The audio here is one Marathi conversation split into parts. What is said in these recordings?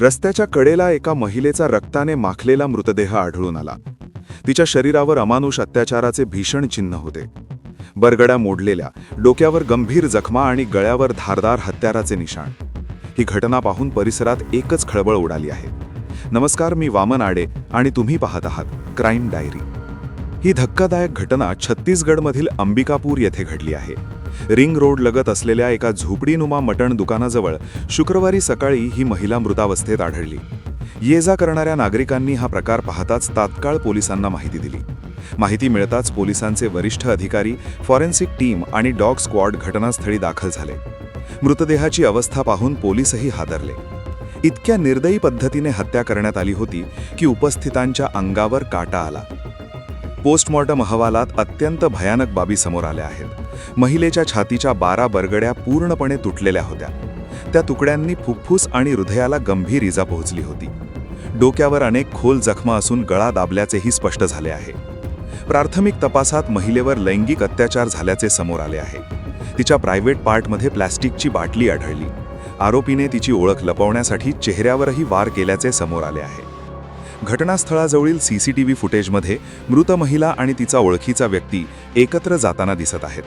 रस्त्याच्या कडेला एका महिलेचा रक्ताने माखलेला मृतदेह आढळून आला. तिच्या शरीरावर अमानुष अत्याचाराचे भीषण चिन्ह होते. बरगड्या मोडलेल्या, डोक्यावर गंभीर जखमा आणि गळ्यावर धारदार हत्याराचे निशाण. ही घटना पाहून परिसरात एकच खळबळ उडाली आहे. नमस्कार, मी वामन आडे आणि तुम्ही पाहत आहात क्राईम डायरी. ही धक्कादायक घटना छत्तीसगडमधील अंबिकापूर येथे घडली आहे. रिंग रोड लगत असलेल्या एका झोपडीनुमा मटण दुकानाजवळ शुक्रवारी सकाळी ही महिला मृतावस्थेत आढळली. ये जा करणाऱ्या नागरिकांनी हा प्रकार पाहताच तात्काळ पोलिसांना माहिती दिली. माहिती मिळताच पोलिसांचे वरिष्ठ अधिकारी, फॉरेन्सिक टीम आणि डॉग स्क्वॉड घटनास्थळी दाखल झाले. मृतदेहाची अवस्था पाहून पोलीसही हादरले. इतक्या निर्दयी पद्धतीने हत्या करण्यात आली होती की उपस्थितांच्या अंगावर काटा आला. पोस्टमॉर्टम अहवालात अत्यंत भयानक बाबी समोर आल्या आहेत. महिलेच्या छातीच्या 12 बरगड्या पूर्णपणे तुटलेल्या होत्या. त्या तुकड्यांनी फुफ्फुस आणि हृदयाला गंभीर इजा पोहोचली होती. डोक्यावर अनेक खोल जखमा असून गळा दाबल्याचेही स्पष्ट झाले आहे. प्राथमिक तपासात महिलेवर लैंगिक अत्याचार झाल्याचे समोर आले आहे. तिच्या प्रायव्हेट पार्टमध्ये प्लॅस्टिकची बाटली आढळली. आरोपीने तिची ओळख लपवण्यासाठी चेहऱ्यावरही वार केल्याचे समोर आले आहे. घटनास्थळाजवळील सीसीटीव्ही फुटेजमध्ये मृत महिला आणि तिचा ओळखीचा व्यक्ती एकत्र जाताना दिसत आहेत.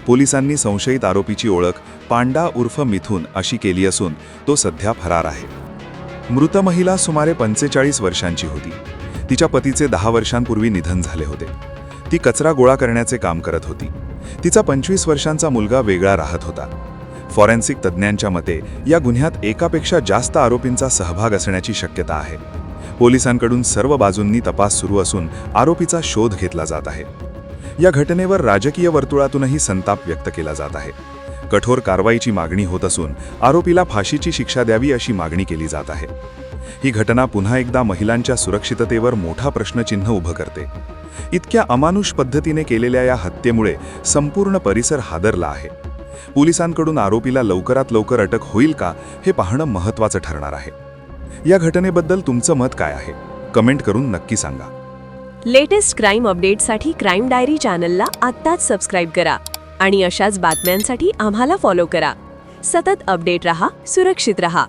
पोलिसांनी संशयित आरोपीची ओळख पांडा उर्फ मिथुन अशी केली असून तो सध्या फरार आहे. मृत महिला सुमारे 45 वर्षांची होती. तिच्या पतीचे 10 वर्षांपूर्वी निधन झाले होते. ती कचरा गोळा करण्याचे काम करत होती. तिचा 25 वर्षांचा मुलगा वेगळा राहत होता. फॉरेन्सिक तज्ज्ञांच्या मते या गुन्ह्यात एकापेक्षा जास्त आरोपींचा सहभाग असण्याची शक्यता आहे. पोलिसांकडून सर्व बाजूंनी तपास सुरू असून आरोपीचा शोध घेतला जात आहे. या घटनेवर राजकीय वर्तुळातूनही संताप व्यक्त केला जात आहे. कठोर कारवाईची मागणी होत असून आरोपीला फाशीची शिक्षा द्यावी अशी मागणी केली जात आहे. ही घटना पुन्हा एकदा महिलांच्या सुरक्षिततेवर मोठा प्रश्नचिन्ह उभं करते. इतक्या अमानुष पद्धतीने केलेल्या या हत्येमुळे संपूर्ण परिसर हादरला आहे. पोलिसांकडून आरोपीला लवकरात लवकर अटक होईल का हे पाहणं महत्त्वाचं ठरणार आहे. या घटनेबद्दल तुमचं मत काय आहे? कमेंट करून नक्की सांगा. लेटेस्ट क्राईम अपडेटसाठी क्राईम डायरी चॅनलला आत्ताच सबस्क्राईब करा आणि अशाच बातम्यांसाठी आम्हाला फॉलो करा. सतत अपडेट रहा, सुरक्षित रहा.